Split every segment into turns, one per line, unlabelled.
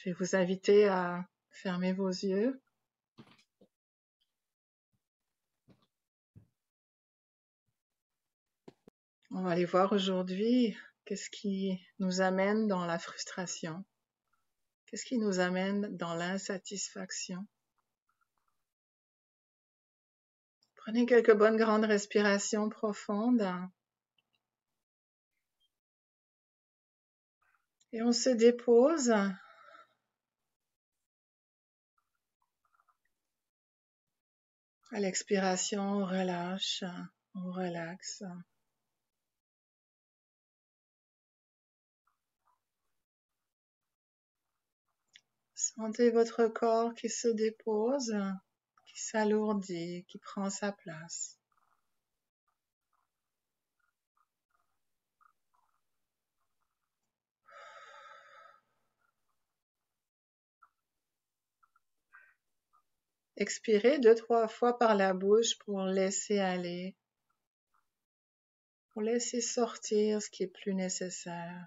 Je vais vous inviter à fermer vos yeux. On va aller voir aujourd'hui qu'est-ce qui nous amène dans la frustration, qu'est-ce qui nous amène dans l'insatisfaction. Prenez quelques bonnes grandes respirations profondes et on se dépose. À l'expiration, on relâche, on relaxe. Sentez votre corps qui se dépose, qui s'alourdit, qui prend sa place. Expirez 2-3 fois par la bouche pour laisser aller, pour laisser sortir ce qui est plus nécessaire.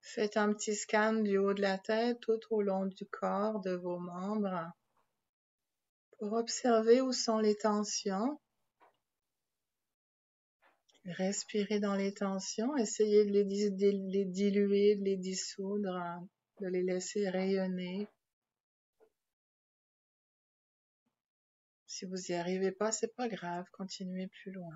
Faites un petit scan du haut de la tête tout au long du corps, de vos membres, pour observer où sont les tensions. Respirez dans les tensions, essayez de les diluer, de les dissoudre, de les laisser rayonner. Si vous n'y arrivez pas, c'est pas grave, continuez plus loin.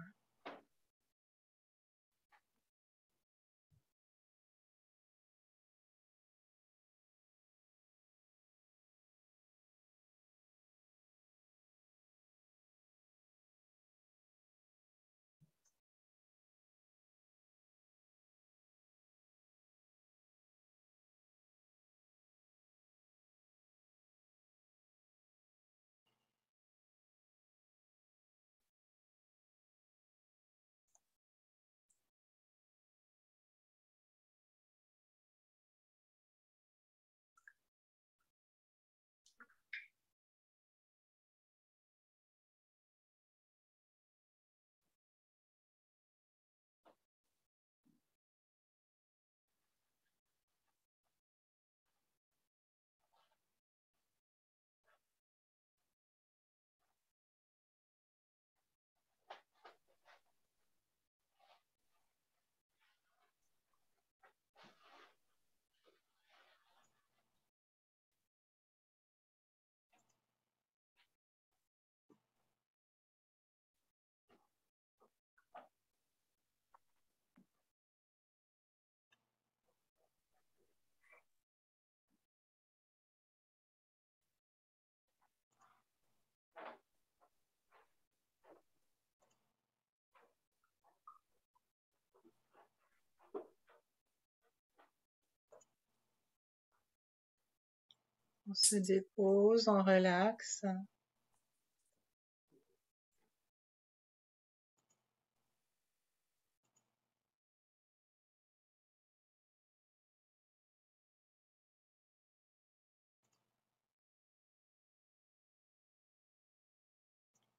On se dépose, on relaxe.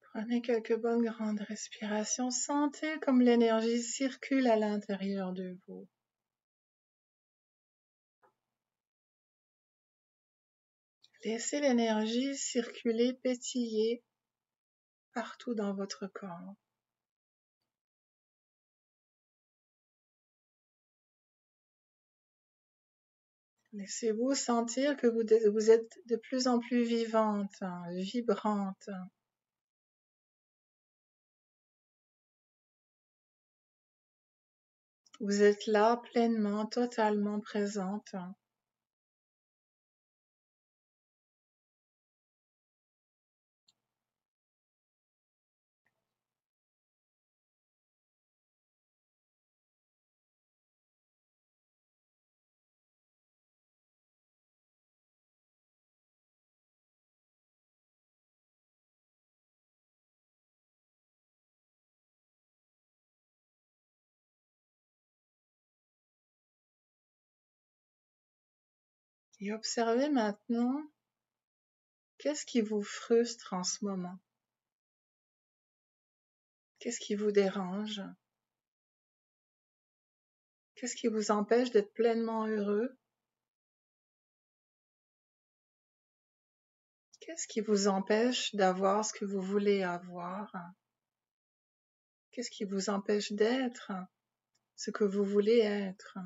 Prenez quelques bonnes grandes respirations. Sentez comme l'énergie circule à l'intérieur de vous. Laissez l'énergie circuler, pétiller partout dans votre corps. Laissez-vous sentir que vous êtes de plus en plus vivante, vibrante. Vous êtes là pleinement, totalement présente. Et observez maintenant qu'est-ce qui vous frustre en ce moment. Qu'est-ce qui vous dérange? Qu'est-ce qui vous empêche d'être pleinement heureux? Qu'est-ce qui vous empêche d'avoir ce que vous voulez avoir? Qu'est-ce qui vous empêche d'être ce que vous voulez être?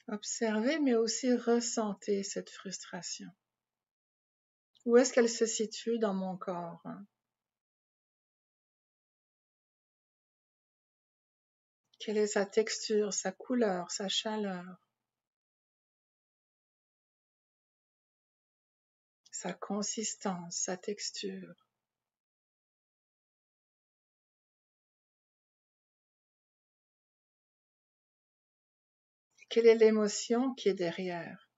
Observez, mais aussi ressentez cette frustration. Où est-ce qu'elle se situe dans mon corps? Quelle est sa texture, sa couleur, sa chaleur, sa consistance, sa texture? Quelle est l'émotion qui est derrière?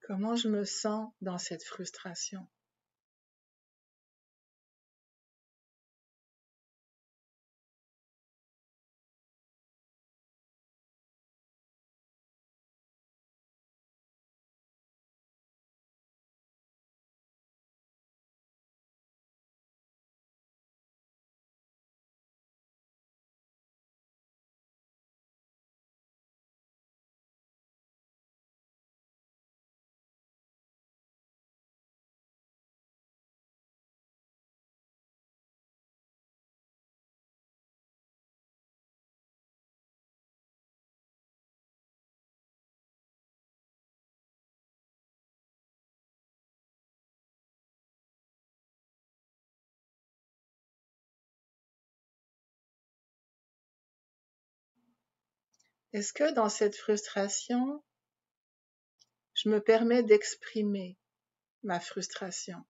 Comment je me sens dans cette frustration? Est-ce que dans cette frustration, je me permets d'exprimer ma frustration,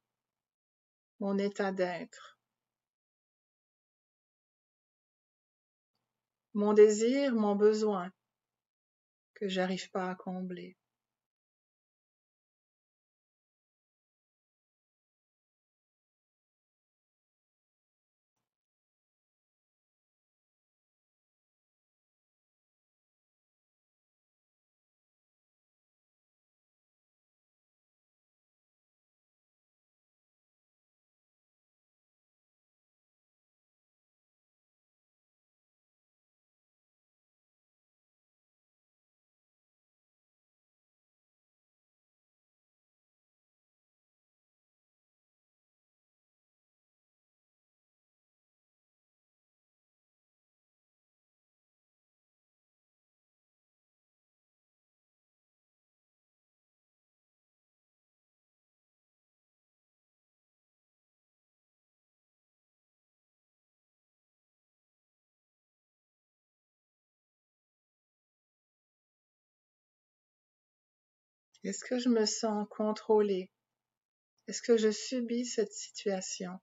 mon état d'être, mon désir, mon besoin que j'arrive pas à combler? Est-ce que je me sens contrôlée? Est-ce que je subis cette situation?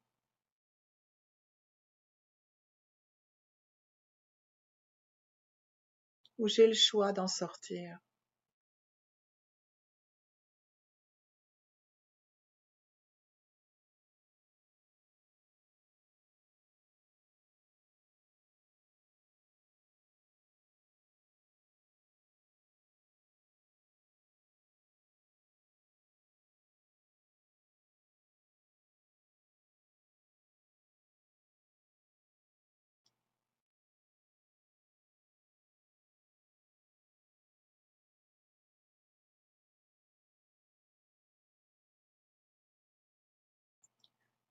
Ou j'ai le choix d'en sortir?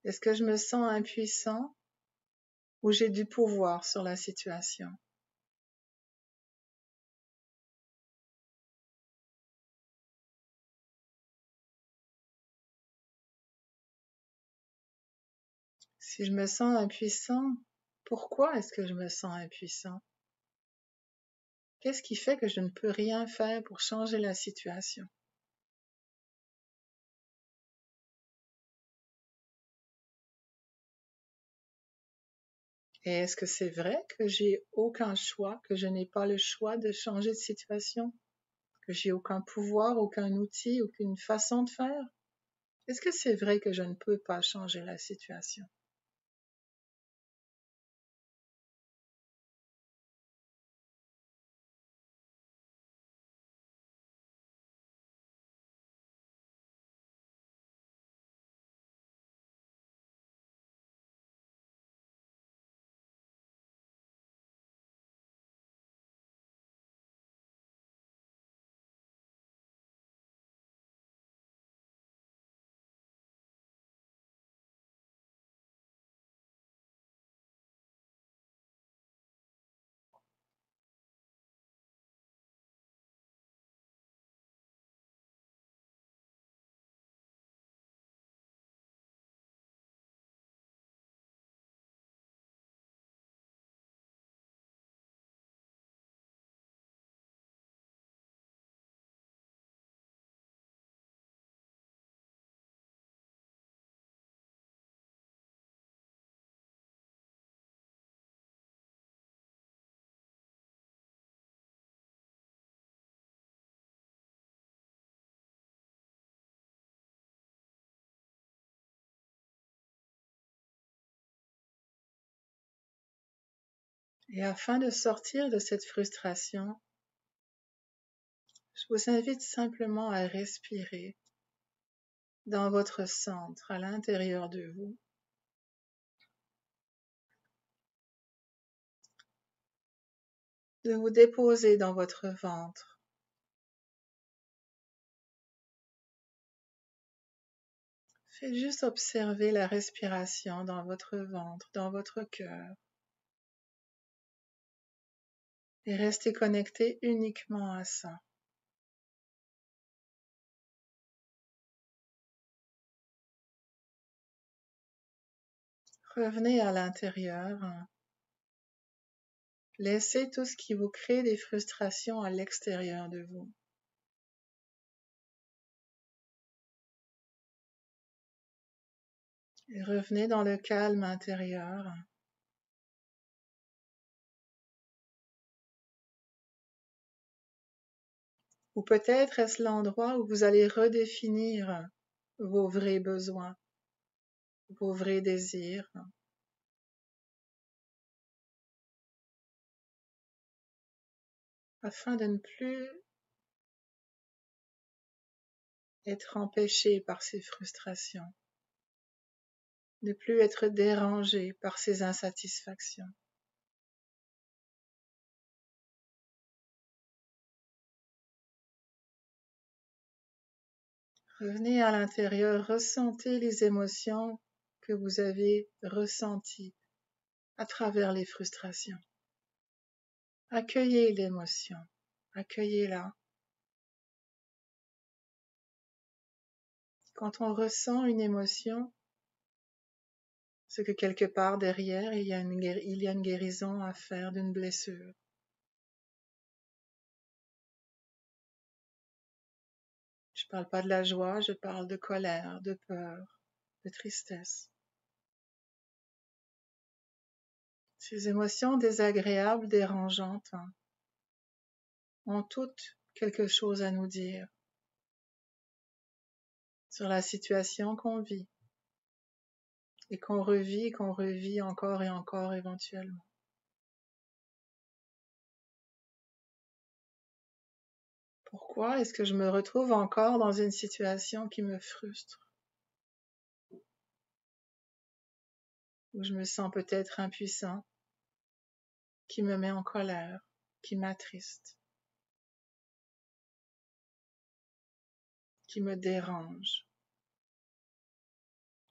Est-ce que je me sens impuissant ou j'ai du pouvoir sur la situation? Si je me sens impuissant, pourquoi est-ce que je me sens impuissant? Qu'est-ce qui fait que je ne peux rien faire pour changer la situation? Et est-ce que c'est vrai que j'ai aucun choix, que je n'ai pas le choix de changer de situation? Que j'ai aucun pouvoir, aucun outil, aucune façon de faire? Est-ce que c'est vrai que je ne peux pas changer la situation? Et afin de sortir de cette frustration, je vous invite simplement à respirer dans votre centre, à l'intérieur de vous. De vous déposer dans votre ventre. Faites juste observer la respiration dans votre ventre, dans votre cœur. Et restez connecté uniquement à ça. Revenez à l'intérieur. Laissez tout ce qui vous crée des frustrations à l'extérieur de vous. Et revenez dans le calme intérieur. Ou peut-être est-ce l'endroit où vous allez redéfinir vos vrais besoins, vos vrais désirs, afin de ne plus être empêché par ces frustrations, ne plus être dérangé par ces insatisfactions. Revenez à l'intérieur, ressentez les émotions que vous avez ressenties à travers les frustrations. Accueillez l'émotion, accueillez-la. Quand on ressent une émotion, c'est que quelque part derrière, il y a une guérison à faire d'une blessure. Je ne parle pas de la joie, je parle de colère, de peur, de tristesse. Ces émotions désagréables, dérangeantes, ont toutes quelque chose à nous dire sur la situation qu'on vit et qu'on revit encore et encore éventuellement. Pourquoi est-ce que je me retrouve encore dans une situation qui me frustre, où je me sens peut-être impuissant, qui me met en colère, qui m'attriste, qui me dérange,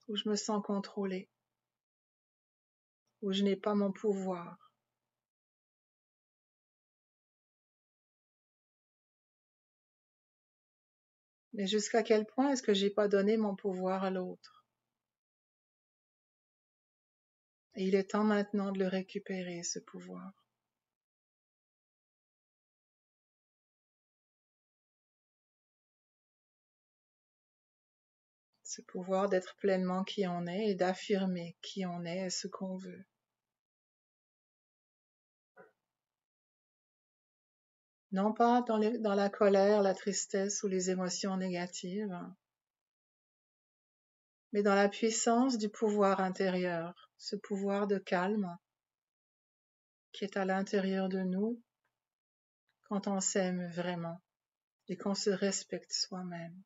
où je me sens contrôlée, où je n'ai pas mon pouvoir? Mais jusqu'à quel point est-ce que j'ai pas donné mon pouvoir à l'autre? Et il est temps maintenant de le récupérer, ce pouvoir. Ce pouvoir d'être pleinement qui on est et d'affirmer qui on est et ce qu'on veut. Non pas dans la colère, la tristesse ou les émotions négatives, mais dans la puissance du pouvoir intérieur, ce pouvoir de calme qui est à l'intérieur de nous quand on s'aime vraiment et qu'on se respecte soi-même.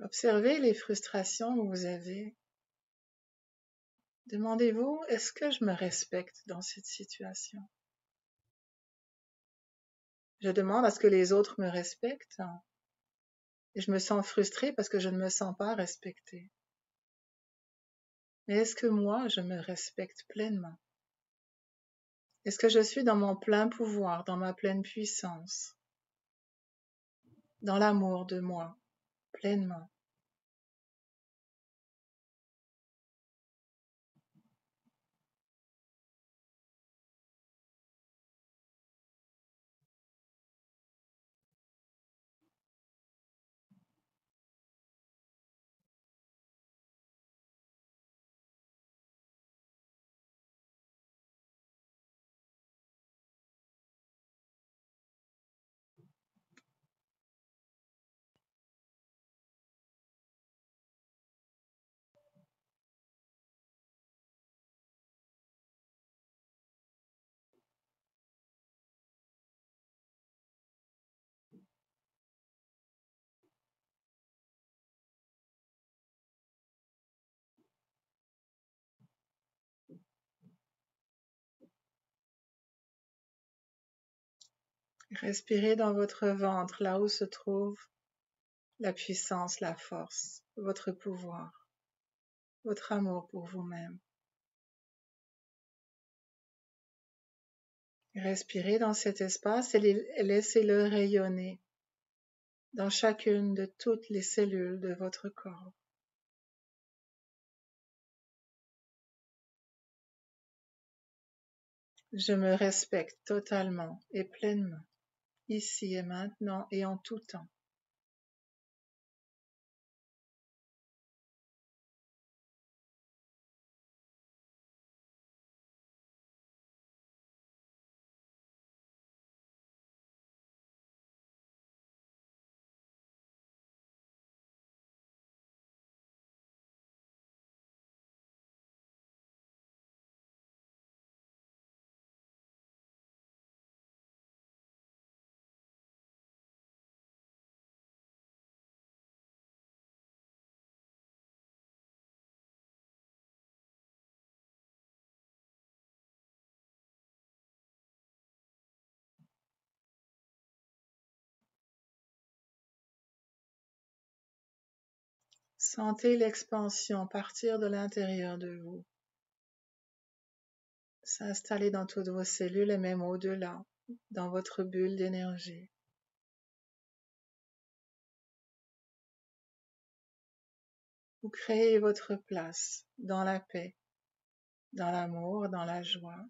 Observez les frustrations que vous avez. Demandez-vous, est-ce que je me respecte dans cette situation? Je demande à ce que les autres me respectent et je me sens frustrée parce que je ne me sens pas respectée. Mais est-ce que moi, je me respecte pleinement? Est-ce que je suis dans mon plein pouvoir, dans ma pleine puissance, dans l'amour de moi, pleinement? Respirez dans votre ventre, là où se trouve la puissance, la force, votre pouvoir, votre amour pour vous-même. Respirez dans cet espace et laissez-le rayonner dans chacune de toutes les cellules de votre corps. Je me respecte totalement et pleinement, ici et maintenant et en tout temps. Sentez l'expansion partir de l'intérieur de vous, s'installer dans toutes vos cellules et même au-delà, dans votre bulle d'énergie. Vous créez votre place dans la paix, dans l'amour, dans la joie.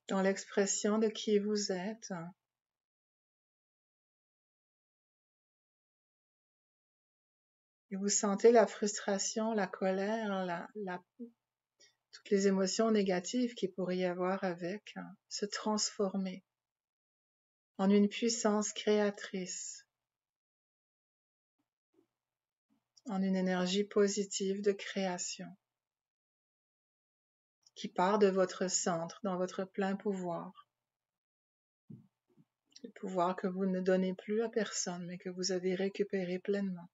Dans l'expression de qui vous êtes. Et vous sentez la frustration, la colère, toutes les émotions négatives qu'il pourrait y avoir avec se transformer en une puissance créatrice, en une énergie positive de création qui part de votre centre dans votre plein pouvoir. Le pouvoir que vous ne donnez plus à personne mais que vous avez récupéré pleinement.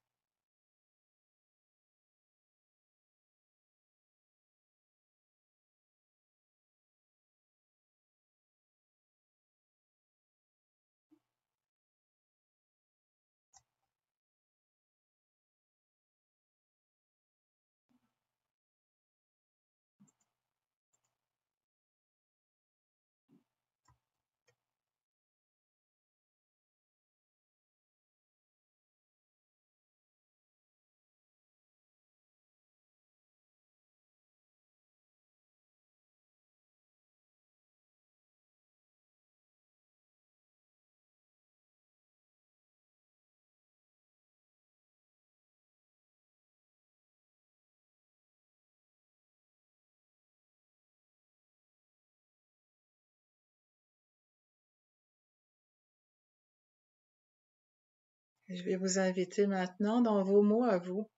Et je vais vous inviter maintenant, dans vos mots à vous,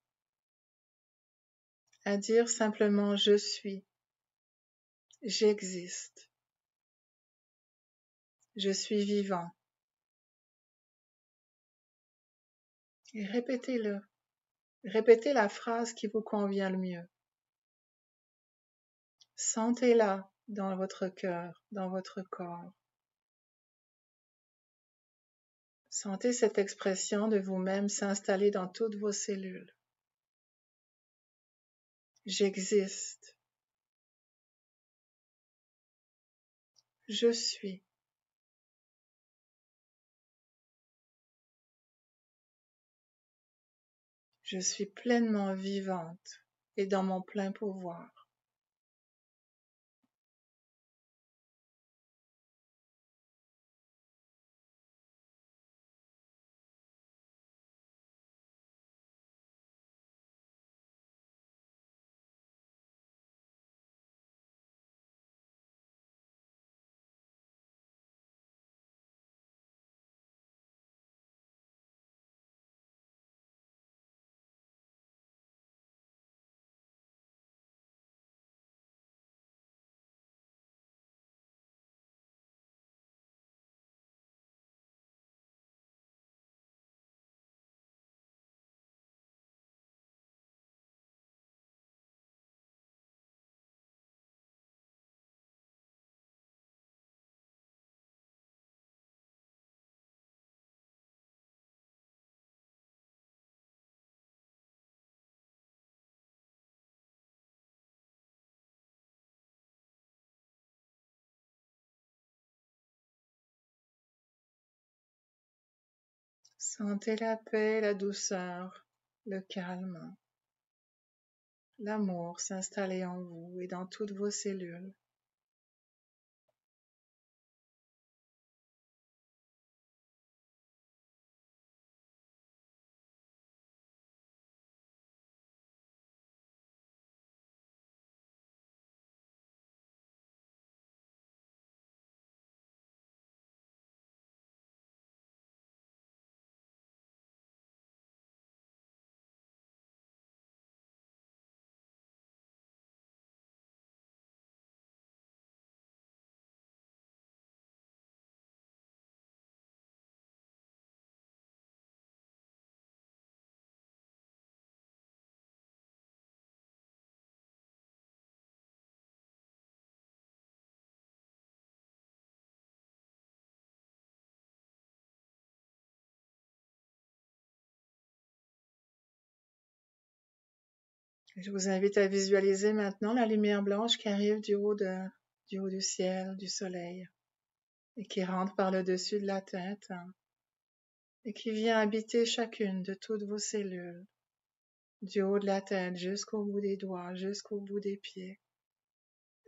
à dire simplement je suis, j'existe, je suis vivant. Et répétez-le. Répétez la phrase qui vous convient le mieux. Sentez-la dans votre cœur, dans votre corps. Sentez cette expression de vous-même s'installer dans toutes vos cellules. J'existe. Je suis. Je suis pleinement vivante et dans mon plein pouvoir. Sentez la paix, la douceur, le calme, l'amour s'installer en vous et dans toutes vos cellules. Je vous invite à visualiser maintenant la lumière blanche qui arrive du haut du ciel, du soleil, et qui rentre par le dessus de la tête, et qui vient habiter chacune de toutes vos cellules, du haut de la tête jusqu'au bout des doigts, jusqu'au bout des pieds,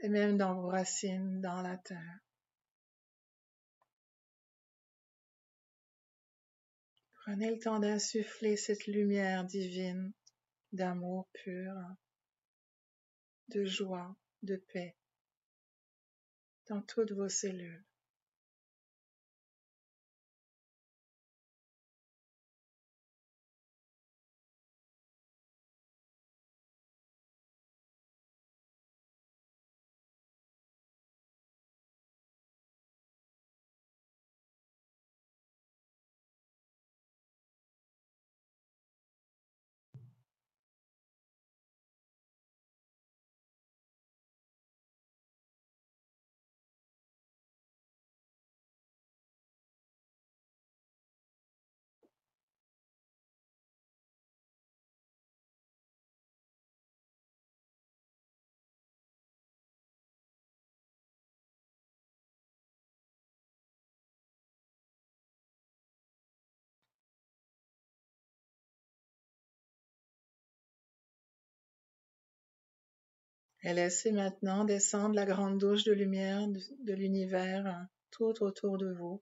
et même dans vos racines, dans la terre. Prenez le temps d'insuffler cette lumière divine, d'amour pur, de joie, de paix, dans toutes vos cellules. Et laissez maintenant descendre la grande douche de lumière de l'univers tout autour de vous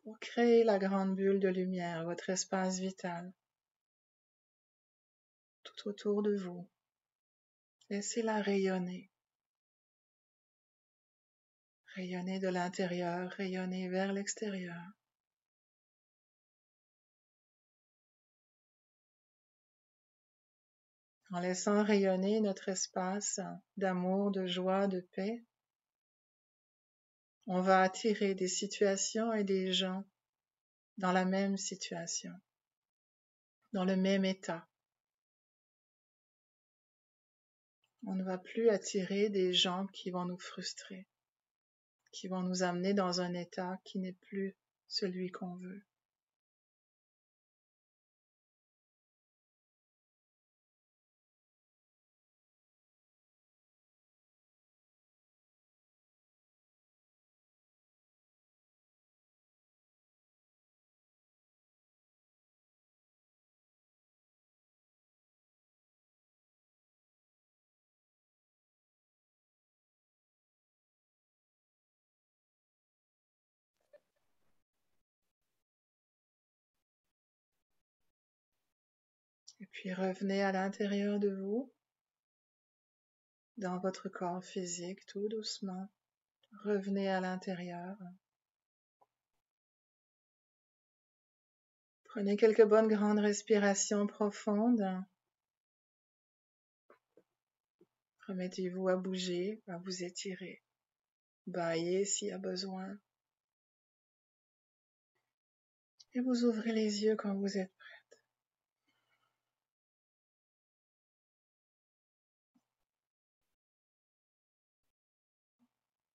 pour créer la grande bulle de lumière, votre espace vital, tout autour de vous. Laissez-la rayonner. Rayonner de l'intérieur, rayonner vers l'extérieur. En laissant rayonner notre espace d'amour, de joie, de paix, on va attirer des situations et des gens dans la même situation, dans le même état. On ne va plus attirer des gens qui vont nous frustrer, qui vont nous amener dans un état qui n'est plus celui qu'on veut. Et puis revenez à l'intérieur de vous, dans votre corps physique, tout doucement. Revenez à l'intérieur. Prenez quelques bonnes grandes respirations profondes. Remettez-vous à bouger, à vous étirer. Baillez s'il y a besoin. Et vous ouvrez les yeux quand vous êtes prêt.